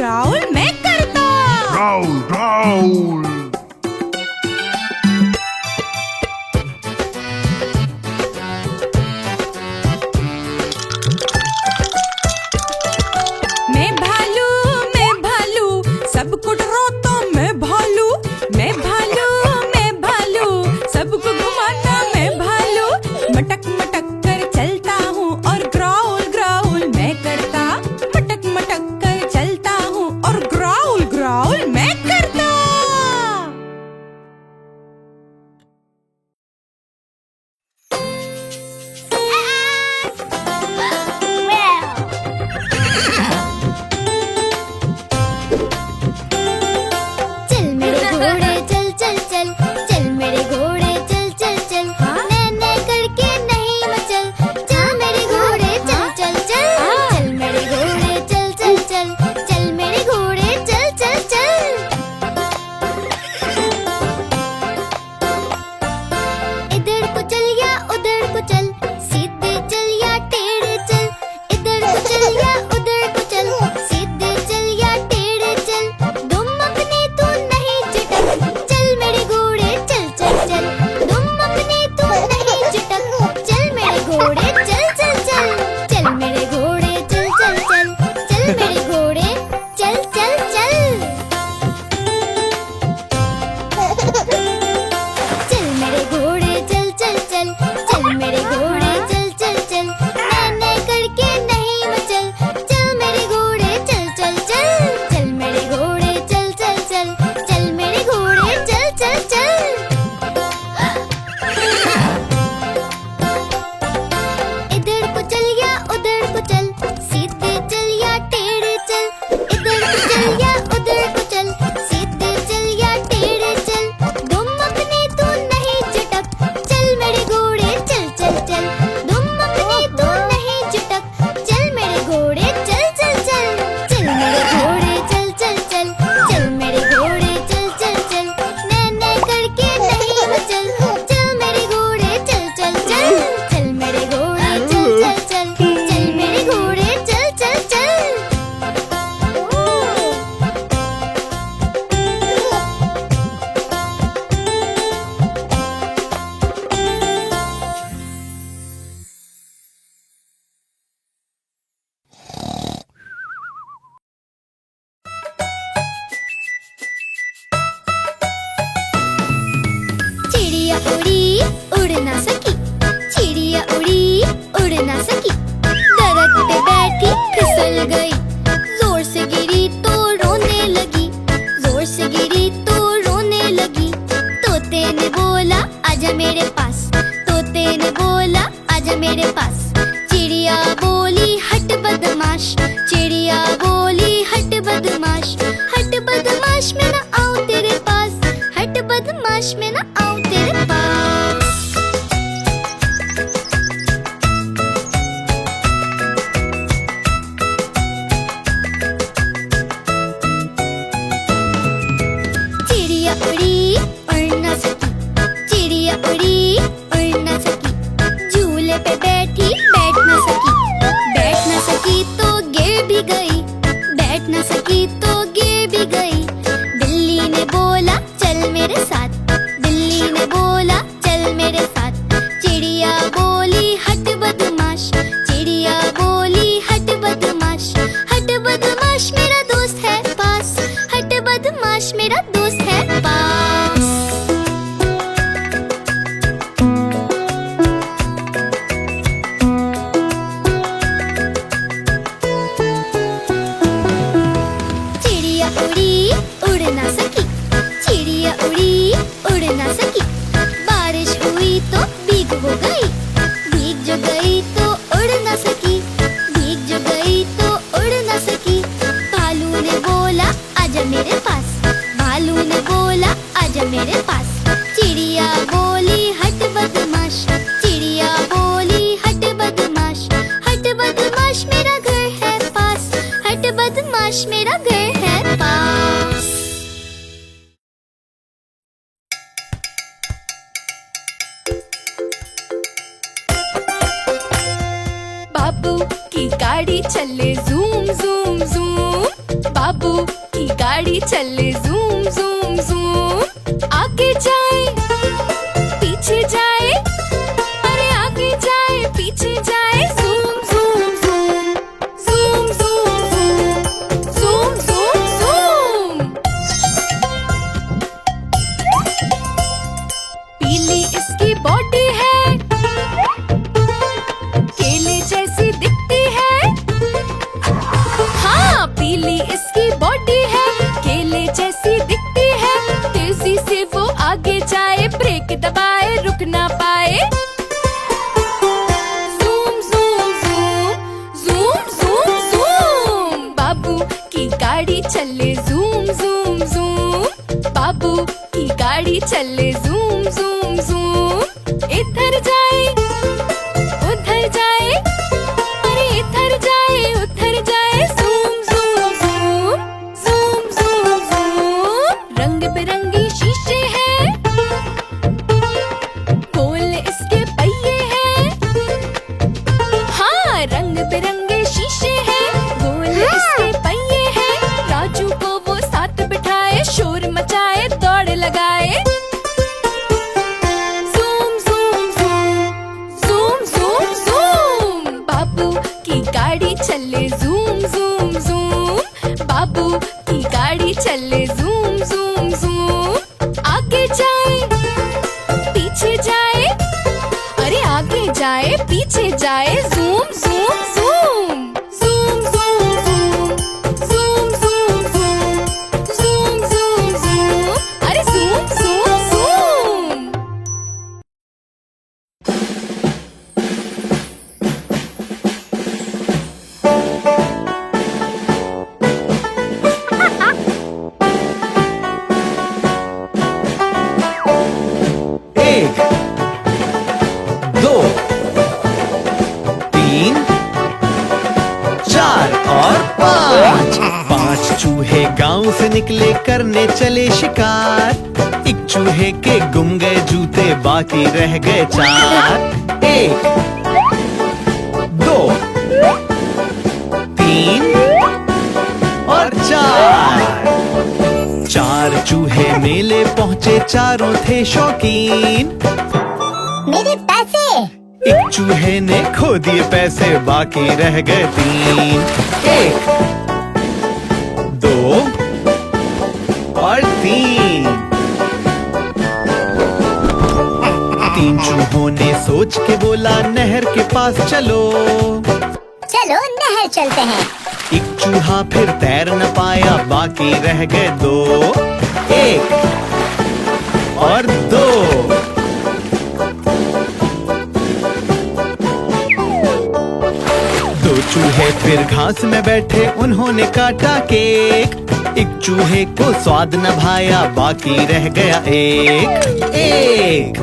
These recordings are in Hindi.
राहुल मैं करता। राहुल हट बदमाश, हट बदमाश मैं ना आऊं तेरे पास, हट बदमाश मैं ना आऊं तेरे पास। चिड़िया उड़ी उड़ ना सकी, चिड़िया उड़ी उड़ ना सकी, झूले पे बैठी बैठ ना सकी, बैठ ना सकी तो गिर भी गई, बैठ ना सकी तो गिर भी गई। बिल्ली ने बोला चल मेरे साथ, बिल्ली ने बोला चल मेरे साथ। चिड़िया बोली हट बदमाश, चिड़िया बोली हट बदमाश, हट बदमाश मेरा दोस्त है पास, हट बदमाश मेरा दोस्त है पास। चिड़िया उड़ी उड़ ना सकी, चिड़िया उड़ी उड़ ना सकी, बारिश हुई तो भीग हो गई, भीग जो गई तो उड़ ना सकी, भीग जो गई तो उड़ ना सकी। भालू ने बोला आजा मेरे पास, भालू ने बोला आजा मेरे पास। चिड़िया बोली हट बदमाश, चिड़िया बोली हट बदमाश, हट बदमाश मेरा घर है पास, हट बदमाश मेरा घर है पास। बाबू की गाड़ी चले जूम जूम जूम, बाबू की गाड़ी चले जूम जूम जूम। आगे जाए पीछे जाए, अरे आगे जाए पीछे जाए, zoom zoom zoom, zoom zoom zoom, zoom zoom zoom. पीली इसकी बॉडी है, केले जैसी दिखती है, हाँ पीली इसकी बॉडी है, केले जैसी दिखती है। तेजी से वो आगे जाए, ब्रेक दबाए रुक ना पाए। Zoom zoom zoom, zoom zoom zoom. बाबू की गाड़ी चले जूम जूम जूम, बाबू की गाड़ी चले जूम जूम जूम। इधर जाए उधर जाए, अरे इधर जाए उधर जाए, zoom zoom zoom, zoom zoom zoom. रंग बिरंगी शीशे हैं, गोल इसके पहिए हैं, हाँ रंग बिरंगे शीशे हैं, गोल इसके पहिए हैं। राजू को वो साथ बिठाए, शोर मचाए दौड़ लगाए। Zoom zoom zoom, zoom zoom zoom. बाबू की गाड़ी चले जूम जूम जूम, बाबू की गाड़ी चले जूम जूम जूम। आगे जाए पीछे जाए, अरे आगे जाए पीछे जाए, zoom zoom zoom, zoom zoom zoom, zoom zoom zoom, zoom zoom zoom, अरे जूम जूम जूम। एक, दो, तीन, चार और पाँच। पांच चूहे गांव से निकले करने चले शिकार। एक चूहे के गुम गए जूते, बाकी रह गए चार। एक, दो, तीन और चार। चार चूहे मेले पहुँचे, चारों थे शौकीन। मेरे पैसे। एक चूहे ने खो दिए पैसे, बाकी रह गए तीन। एक, दो और तीन। तीन चूहों ने सोच के बोला नहर के पास चलो। चलो नहर चलते हैं। एक चूहा फिर तैर न पाया, बाकी रह गए दो। एक और दो। दो चूहे फिर घास में बैठे, उन्होंने काटा केक। एक चूहे को स्वाद न भाया, बाकी रह गया एक।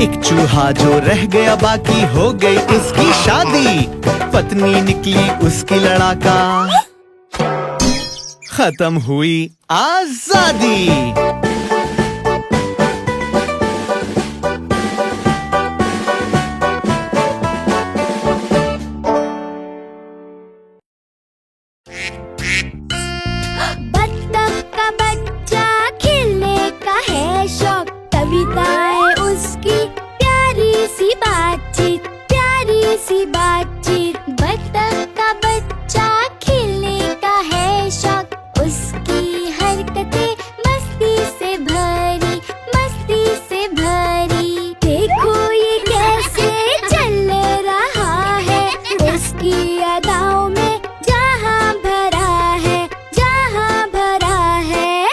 एक चूहा जो रह गया, बाकी हो गई उसकी शादी। पत्नी निकली उसकी लड़ाका, खत्म हुई आजादी। बत्तख का बच्चा खेलने का है शौक, कविताएं उसकी प्यारी सी बातचीत, प्यारी सी बातचीत। बत्तख का बच्चा खेलने का है शौक, उसकी हरकतें मस्ती से भरी, मस्ती से भरी। देखो ये कैसे चल रहा है, उसकी अदाओं में जहाँ भरा है, जहाँ भरा है।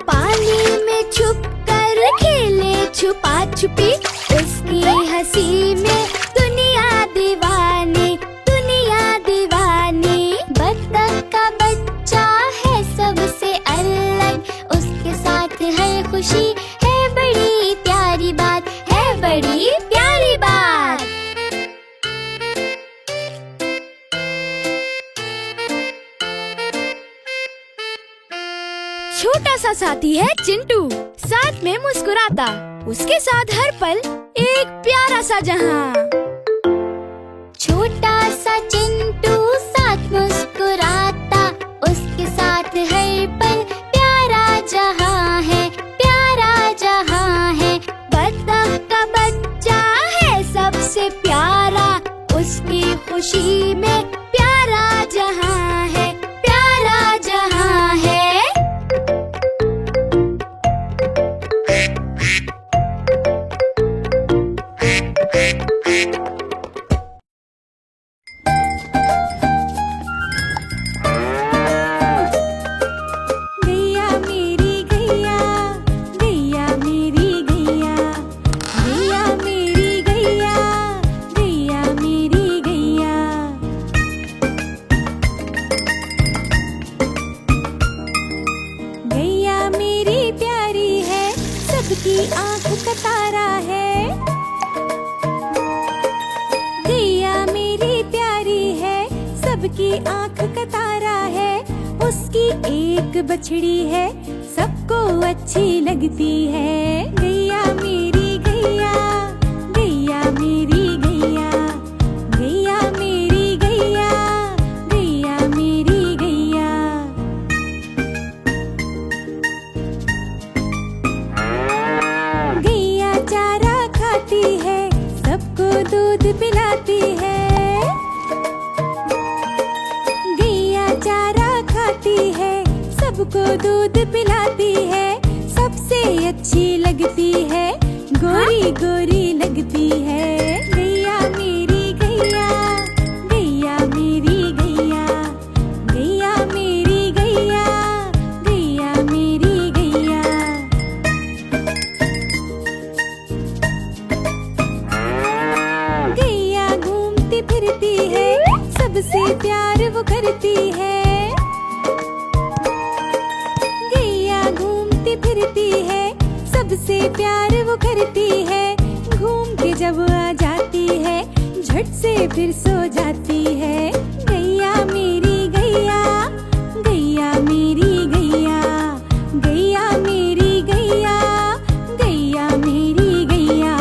पानी में छुप कर खेले छुपा छुपी, उसकी हंसी में दुनिया दीवानी, दुनिया दीवानी। बत्तख का बच्चा है सबसे अलग, उसके साथ है खुशी, है बड़ी प्यारी बात, है बड़ी प्यारी बात। छोटा सा साथी है चिंटू, साथ में मुस्कुराता, उसके साथ हर पल एक प्यारा सा जहां। छोटा सा चिंटू साथ मुस्कुराता, उसके साथ हर पल प्यारा जहां है, प्यारा जहां है। बत्तख का बच्चा है सबसे प्यारा, उसकी खुशी में प्यारा जहां है, प्यारा जहां है। गैया मेरी गैया, गैया मेरी गैया, गैया मेरी गैया, गैया मेरी गैया। गैया मेरी प्यारी है, सबकी आँख का तारा है। गैया मेरी प्यारी है, सबकी आँख का तारा है। उसकी एक बछड़ी है, सबको अच्छी लगती है। गैया मेरी गैया, गैया मेरी गैया, गैया मेरी गैया, गैया मेरी गैया। गैया चारा खाती है, सबको दूध पिलाती है। गैया चारा खाती है, सबको दूध पिलाती है। सबसे अच्छी लगती है, गोरी गोरी लगती है। गैया मेरी गैया, गैया मेरी गैया, गैया मेरी गैया, गैया मेरी गैया। गैया घूमती फिरती है, सबसे प्यार वो करती है। गैया घूमती फिरती है, सबसे प्यार वो करती है। घूम के जब आ जाती है, झट से फिर सो जाती है। गैया मेरी गैया, गैया मेरी गैया, गैया मेरी गैया, गैया मेरी गैया।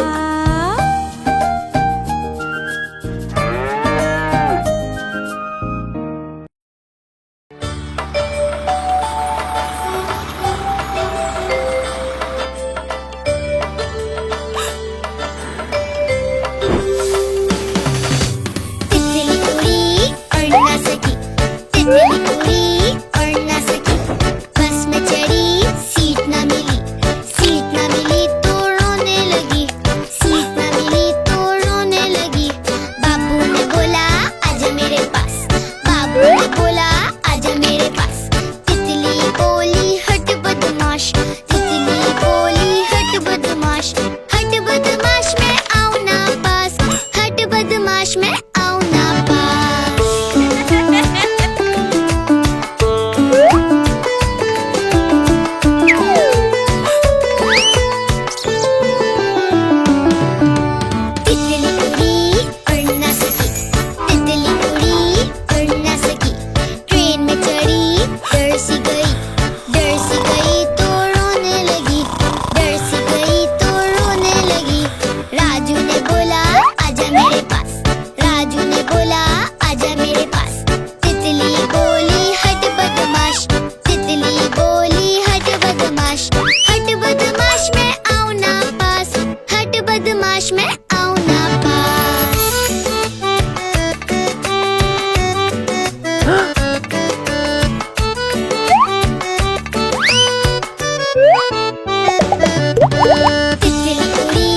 तितली उड़ी बदमाश, हट बदमाश मैं आऊं ना पास, हट बदमाश मैं आऊं ना पास। तितली उड़ी उड़ ना सकी, तितली उड़ी उड़ ना सकी, ट्रेन में चढ़ी डर सी गई तो रोने लगी, डर सी गई तो रोने लगी। राजू ने बोला आजा मेरे पास, राजू ने बोला आजा मेरे पास। तितली बोली हट बदमाश, तितली बोली हट बदमाश, हट बदमाश मैं आऊं ना पास, हट बदमाश मैं आऊं ना पास। तितली उड़ी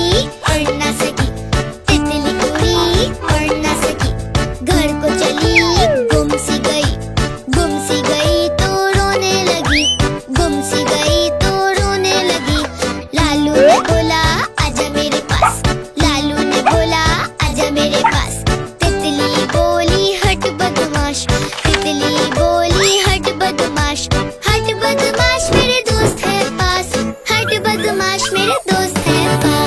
उड़ ना सकी, तितली उड़ी उड़ ना सकी, घर को चली गुम सी गई तो रोने लगी, गुम सी गई तो रोने लगी। लालू ने बोला आजा मेरे पास, लालू ने बोला आजा मेरे पास। तितली बोली हट बदमाश, तितली बोली हट बदमाश, हट बदमाश मेरे दोस्त है पास, हट बदमाश मेरे दोस्त है पास।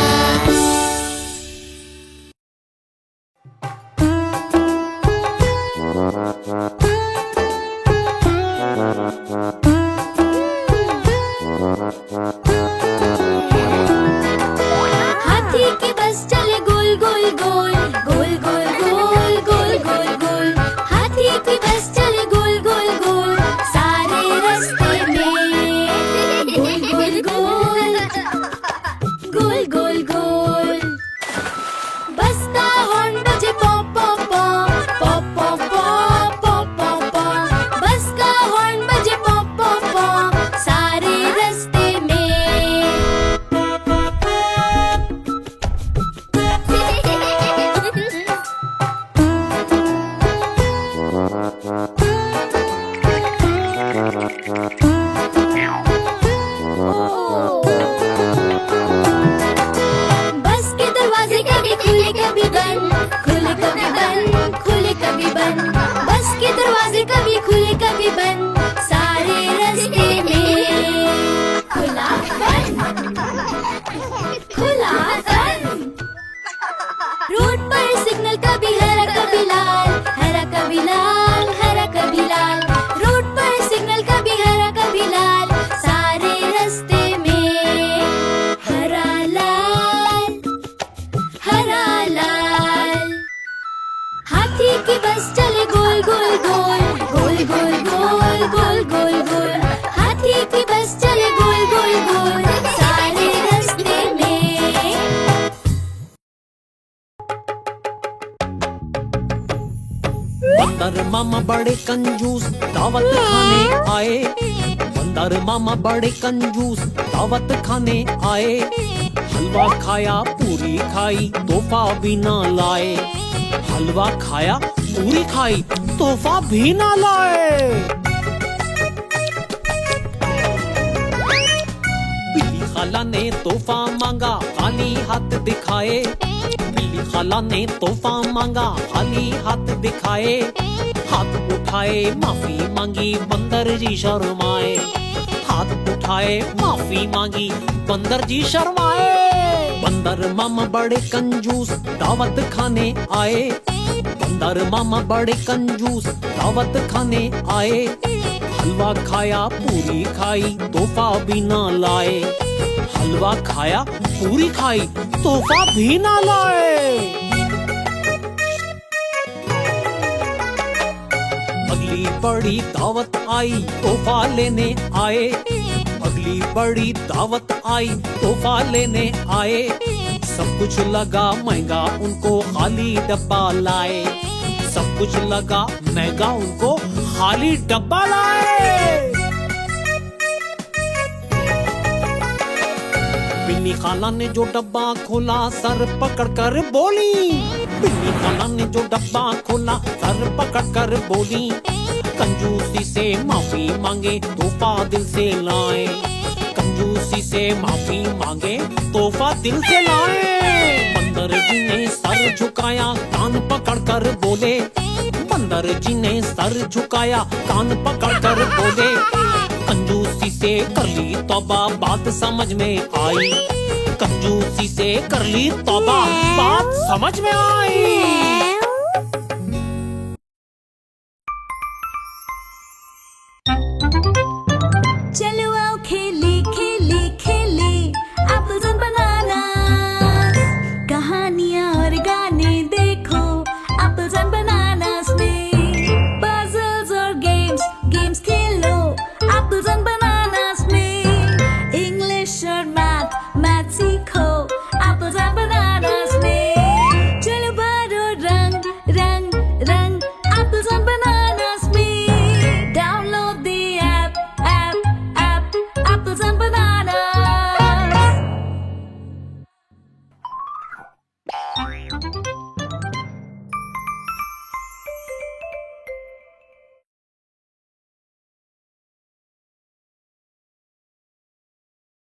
हाथी की बस चले गोल गोल गोल, गोल गोल गोल गोल गोल गोल। हाथी की बस चले गोल गोल गोल, सारे रास्ते में गोल गोल गोल, गोल गोल गोल। बस का हॉर्न बजे पॉ पॉ पॉ, पॉ पॉ पॉ पॉ पॉ पॉ। बस का हॉर्न बजे पॉ पॉ पॉ, सारे रास्ते में। बस के दरवाजे कभी खुले कभी बंद, खुले कभी बंद, खुले कभी बंद। बस के दरवाजे कभी खुले कभी बंद, सारे रास्ते में खुला बंद, खुला बंद। रोड पर सिग्नल कभी हरा कभी लाल, हरा कभी लाल, हरा कभी लाल। रोड पर सिग्नल कभी हरा कभी लाल, सारे रास्ते में हरा लाल, हरा लाल। हाथी की बस चले गोल गोल गोल, गोल गोल गोल गोल गोल गोल। हाथी की बस चले गोल गोल गोल, सारे रास्ते में। बंदर मामा बड़े कंजूस दावत खाने आए, बंदर मामा बड़े कंजूस दावत खाने आए। हलवा खाया पूरी खाई तोहफा भी ना लाए, हलवा खाया पूरी खाई तोहफा भी ना लाए। बिल्ली खाला ने तोहफा मांगा खाली हाथ दिखाए, बिल्ली खाला ने तोहफा मांगा खाली हाथ दिखाए। हाथ उठाए माफी मांगी बंदर जी शर्माए, हाथ उठाए माफी मांगी बंदर जी शर्माए। बंदर मामा बड़े कंजूस दावत खाने आए, बंदर मामा बड़े कंजूस दावत खाने आए। हलवा खाया पूरी खाई तोहफा भी ना लाए, हलवा खाया पूरी खाई तोहफा भी ना लाए। अगली बड़ी दावत आई तोहफा लेने आए, अगली बड़ी दावत आई तोहफा लेने आए। सब कुछ लगा महंगा उनको खाली डब्बा लाए, सब कुछ लगा महंगा उनको खाली डब्बा लाए। बिन्नी खाला ने जो डब्बा खोला सर पकड़ कर बोली, बिन्नी खाला ने जो डब्बा खोला सर पकड़ कर बोली। कंजूसी से माफी मांगे तोहफा दिल से लाए, कंजूसी से माफी मांगे, तोहफा दिल से लाए। बंदर जी ने सर झुकाया, कान पकड़ कर बोले। बंदर जी ने सर झुकाया, कान पकड़ कर बोले। कंजूसी से कर ली तौबा, बात समझ में आई। कंजूसी से कर ली तौबा, बात समझ में आई।